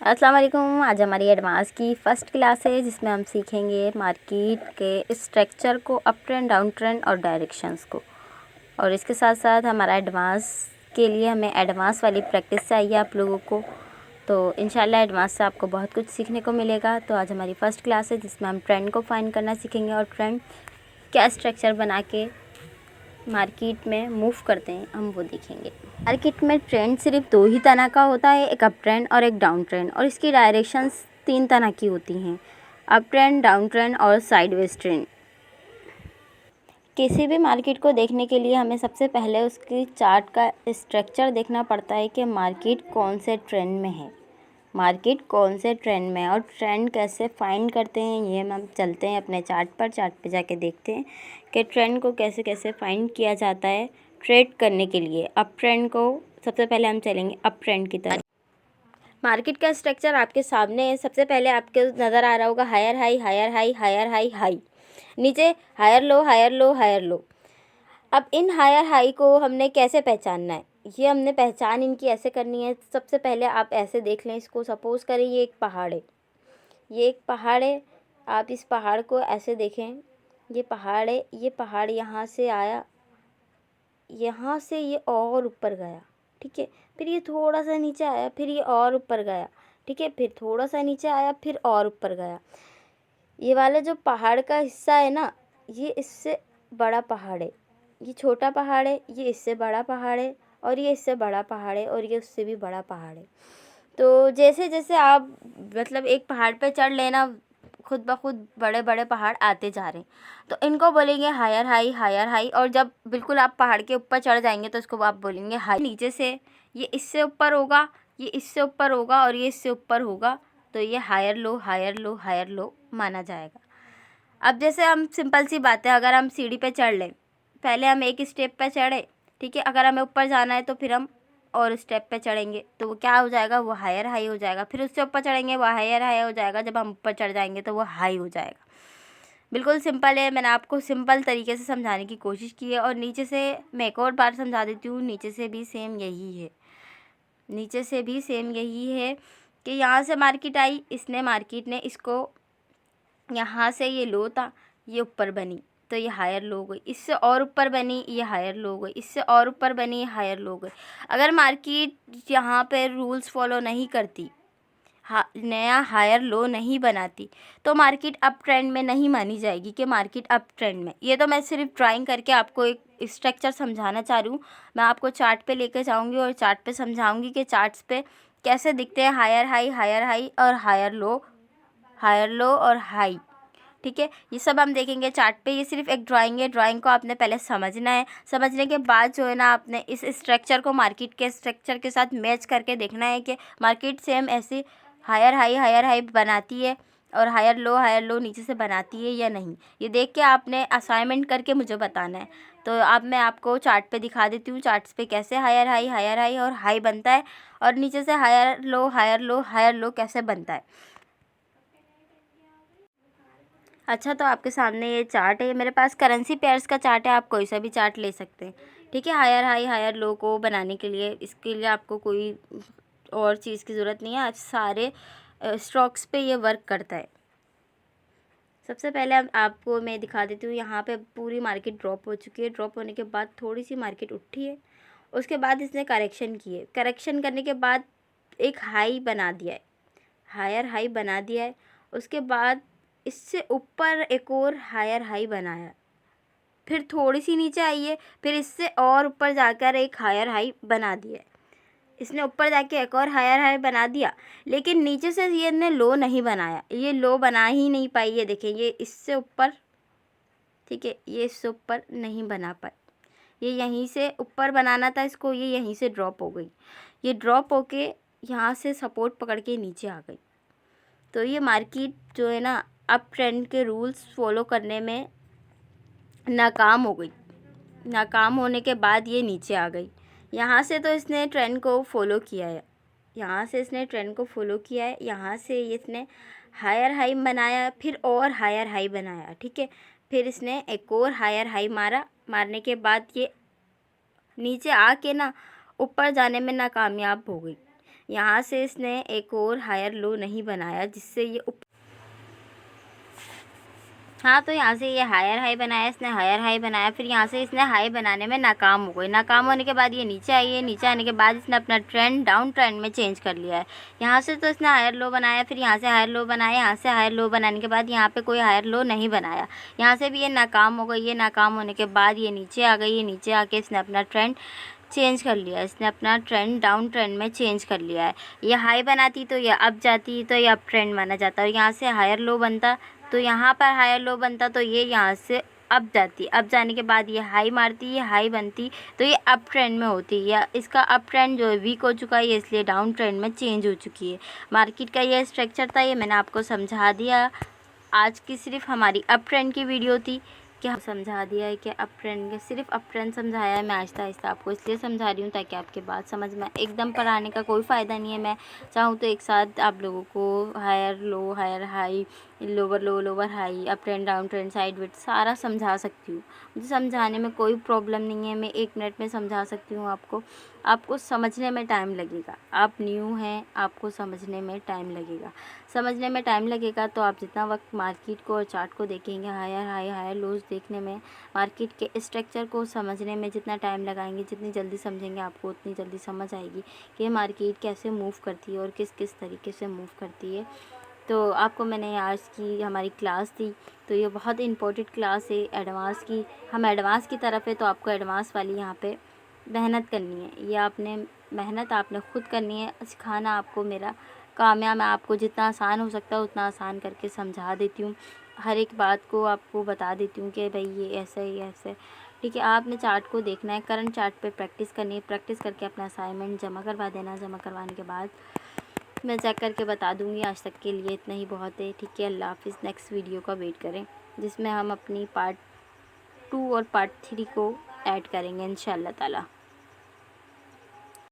अस्सलाम वालेकुम। आज हमारी एडवांस की फ़र्स्ट क्लास है जिसमें हम सीखेंगे मार्केट के स्ट्रक्चर को, अप ट्रेंड, डाउन ट्रेंड और डायरेक्शंस को। और इसके साथ साथ हमारा एडवांस के लिए हमें एडवांस वाली प्रैक्टिस चाहिए आप लोगों को। तो इंशाल्लाह एडवांस से आपको बहुत कुछ सीखने को मिलेगा। तो आज हमारी फ़र्स्ट क्लास है जिसमें हम ट्रेंड को फाइंड करना सीखेंगे और ट्रेंड क्या स्ट्रक्चर बना के मार्केट में मूव करते हैं हम वो देखेंगे। मार्केट में ट्रेंड सिर्फ दो ही तरह का होता है, एक अप ट्रेंड और एक डाउन ट्रेंड, और इसकी डायरेक्शंस तीन तरह की होती हैं, अप ट्रेंड, डाउन ट्रेंड और साइडवेज ट्रेंड। किसी भी मार्केट को देखने के लिए हमें सबसे पहले उसकी चार्ट का स्ट्रक्चर देखना पड़ता है कि मार्केट कौन से ट्रेंड में है, मार्केट कौन से ट्रेंड में है और ट्रेंड कैसे फाइंड करते हैं। ये हम चलते हैं अपने चार्ट पे जाके देखते हैं कि ट्रेंड को कैसे कैसे फाइंड किया जाता है ट्रेड करने के लिए। अप ट्रेंड को सबसे पहले हम चलेंगे अप ट्रेंड की तरफ। मार्केट का स्ट्रक्चर आपके सामने है। सबसे पहले आपके नज़र आ रहा होगा higher high, higher high, higher high, high, नीचे higher low, higher low, higher low. अब इन हायर हाई को हमने कैसे पहचानना है, ये हमने पहचान इनकी ऐसे करनी है। सबसे पहले आप ऐसे देख लें इसको, सपोज़ करें ये एक पहाड़ है, ये एक पहाड़ है। आप इस पहाड़ को ऐसे देखें, ये पहाड़ है, ये पहाड़ यहाँ से आया, यहाँ से ये और ऊपर गया, ठीक है, फिर ये थोड़ा सा नीचे आया, फिर ये और ऊपर गया, ठीक है, फिर थोड़ा सा नीचे आया, फिर और ऊपर गया। ये वाला जो पहाड़ का हिस्सा है ना, ये इससे बड़ा पहाड़ है, ये छोटा पहाड़ है, ये इससे बड़ा पहाड़ है, और ये इससे बड़ा पहाड़ है, और ये उससे भी बड़ा पहाड़ है। तो जैसे जैसे आप मतलब एक पहाड़ पे चढ़ लेना, खुद ब खुद बड़े बड़े पहाड़ आते जा रहे हैं, तो इनको बोलेंगे हायर हाई, हायर हाई। और जब बिल्कुल आप पहाड़ के ऊपर चढ़ जाएंगे तो इसको आप बोलेंगे हाई। नीचे से ये इससे ऊपर होगा, ये इससे ऊपर होगा, और ये इससे ऊपर होगा, तो ये higher low, higher low, higher low माना जाएगा। अब जैसे हम सिंपल सी बात है, अगर हम सीढ़ी पे चढ़ लें, पहले हम एक स्टेप पे चढ़े, ठीक है, अगर हमें ऊपर जाना है तो फिर हम और स्टेप पे चढ़ेंगे, तो वो क्या हो जाएगा, वो हायर हाई हो जाएगा। फिर उससे ऊपर चढ़ेंगे, वो हायर हाई हो जाएगा। जब हम ऊपर चढ़ जाएंगे तो वो हाई हो जाएगा। बिल्कुल सिंपल है, मैंने आपको सिंपल तरीके से समझाने की कोशिश की है। और नीचे से मैं एक और बार समझा देती हूँ, नीचे से भी सेम यही है, नीचे से भी सेम यही है कि यहाँ से मार्केट आई, इसने मार्केट ने इसको यहाँ से ये लो था, ये ऊपर बनी तो ये हायर लो हो गई, इससे और ऊपर बनी ये हायर लो हो गई, इससे और ऊपर बनी ये हायर लो हो गई। अगर मार्केट यहाँ पे रूल्स फॉलो नहीं करती, नया हायर लो नहीं बनाती, तो मार्केट अप ट्रेंड में नहीं मानी जाएगी कि मार्केट अप ट्रेंड में। ये तो मैं सिर्फ ड्राइंग करके आपको एक स्ट्रक्चर समझाना चाह रही हूँ। मैं आपको चार्ट पे लेकर जाऊँगी और चार्ट पे समझाऊँगी कि चार्ट्स पे कैसे दिखते हैं हायर हाई और हायर लो और हाई, ठीक है। ये सब हम देखेंगे चार्ट पे। ये सिर्फ एक ड्राइंग है, ड्राइंग को आपने पहले समझना है। समझने के बाद जो है ना, आपने इस स्ट्रक्चर को मार्केट के स्ट्रक्चर के साथ मैच करके देखना है कि मार्केट सेम ऐसी हायर हाई बनाती है और हायर लो नीचे से बनाती है या नहीं। ये देख के आपने असाइनमेंट करके मुझे बताना है। तो अब मैं आपको चार्ट पे दिखा देती हूँ, चार्ट्स पे कैसे हायर हाई और हाई बनता है, और नीचे से हायर लो कैसे बनता है। अच्छा, तो आपके सामने ये चार्ट है, मेरे पास करेंसी पेयर्स का चार्ट है, आप कोई सा भी चार्ट ले सकते हैं, ठीक है। हायर हाई हायर लो को बनाने के लिए, इसके लिए आपको कोई और चीज़ की ज़रूरत नहीं है, आज सारे स्टॉक्स पे ये वर्क करता है। सबसे पहले आपको मैं दिखा देती हूँ, यहाँ पे पूरी मार्केट ड्रॉप हो चुकी है। ड्रॉप होने के बाद थोड़ी सी मार्केट उठी है, उसके बाद इसने करेक्शन की है। करेक्शन करने के बाद एक हाई बना दिया है, हायर हाई बना दिया है। उसके बाद इससे ऊपर एक और हायर हाई बनाया, फिर थोड़ी सी नीचे आई है, फिर इससे और ऊपर जाकर एक हायर हाई बना दिया है। इसने ऊपर जाके एक और हायर हाई बना दिया, लेकिन नीचे से ये ने लो नहीं बनाया, ये लो बना ही नहीं पाई। ये देखें, ये इससे ऊपर, ठीक है, ये इससे ऊपर नहीं बना पाई। ये यहीं से ऊपर बनाना था इसको, ये यहीं से ड्रॉप हो गई। ये ड्रॉप होके यहाँ से सपोर्ट पकड़ के नीचे आ गई। तो ये मार्केट जो है ना, अप ट्रेंड के रूल्स फॉलो करने में नाकाम हो गई। नाकाम होने के बाद ये नीचे आ गई। यहाँ से तो इसने ट्रेंड को फॉलो किया है, यहाँ से इसने ट्रेंड को फॉलो किया है, यहाँ से इसने हायर हाई बनाया, फिर और हायर हाई बनाया, ठीक है। फिर इसने एक और हायर हाई मारा, मारने के बाद ये नीचे आके ना ऊपर जाने में नाकामयाब हो गई। यहाँ से इसने एक और हायर लो नहीं बनाया जिससे ये हाँ, तो यहाँ से ये हायर हाई बनाया, इसने हायर हाई बनाया, फिर यहाँ से इसने हाई बनाने में नाकाम हो गई। नाकाम होने के बाद ये नीचे आई है, नीचे आने के बाद इसने अपना ट्रेंड डाउन ट्रेंड में चेंज कर लिया है। यहाँ से तो इसने हायर लो बनाया, फिर यहाँ से हायर लो बनाया, यहाँ से हायर लो बनाने के बाद यहाँ पे कोई हायर लो नहीं बनाया। यहाँ से भी ये नाकाम हो गई है, नाकाम होने के बाद ये नीचे आ गई है, नीचे आके इसने अपना ट्रेंड चेंज कर लिया, इसने अपना ट्रेंड डाउन ट्रेंड में चेंज कर लिया है। ये हाई बनाती तो ये अप जाती, तो ये अप ट्रेंड माना जाता, और यहाँ से हायर लो बनता तो यहाँ पर हायर लो बनता, तो ये यहाँ से अप जाती, अप जाने के बाद ये हाई मारती, ये हाई बनती, तो ये अप ट्रेंड में होती है। या इसका अप ट्रेंड जो है वीक हो चुका है, इसलिए डाउन ट्रेंड में चेंज हो चुकी है। मार्केट का ये स्ट्रक्चर था, ये मैंने आपको समझा दिया। आज की सिर्फ हमारी अप ट्रेंड की वीडियो थी कि हम समझा दिया है कि अप ट्रेंड के सिर्फ अप ट्रेंड समझाया है। मैं आहिस्ता आहिस्ता आपको इसलिए समझा रही हूँ ताकि आपके बात समझ में, एकदम पढ़ाने का कोई फ़ायदा नहीं है। मैं चाहूँ तो एक साथ आप लोगों को higher low, higher high, lower low, lower high, up trend, down trend, side weight सारा समझा सकती हूँ। मुझे समझाने में कोई प्रॉब्लम नहीं है, मैं 1 मिनट में समझा सकती हूँ आपको। आपको समझने में टाइम लगेगा, आप न्यू हैं, आपको समझने में टाइम लगेगा। समझने में टाइम लगेगा तो आप जितना वक्त मार्केट को और चार्ट को देखेंगे, हायर हाई, हायर लोज देखने में, मार्केट के स्ट्रक्चर को समझने में जितना टाइम लगाएंगे, जितनी जल्दी समझेंगे, आपको उतनी जल्दी समझ आएगी कि मार्केट कैसे मूव करती है और किस किस तरीके से मूव करती है। तो आपको मैंने आज की हमारी क्लास दी, तो ये बहुत इम्पोर्टेंट क्लास है एडवांस की। हम एडवांस की तरफ है, तो आपको एडवांस वाली यहाँ पे मेहनत करनी है। ये आपने मेहनत आपने खुद करनी है, सिखाना आपको मेरा काम है। मैं आपको जितना आसान हो सकता है उतना आसान करके समझा देती हूँ, हर एक बात को आपको बता देती हूँ कि भाई ये ऐसे ही ऐसे, ठीक है। आपने चार्ट को देखना है, करंट चार्ट पे प्रैक्टिस करनी है, प्रैक्टिस करके अपना असाइनमेंट जमा करवा देना। जमा करवाने के बाद मैं चेक करके बता दूँगी। आज तक के लिए इतना ही बहुत है, ठीक है। अल्लाह हाफ़िज़। नेक्स्ट वीडियो का वेट करें जिसमें हम अपनी पार्ट 2 और पार्ट 3 को ऐड करेंगे इंशाअल्लाह ताला।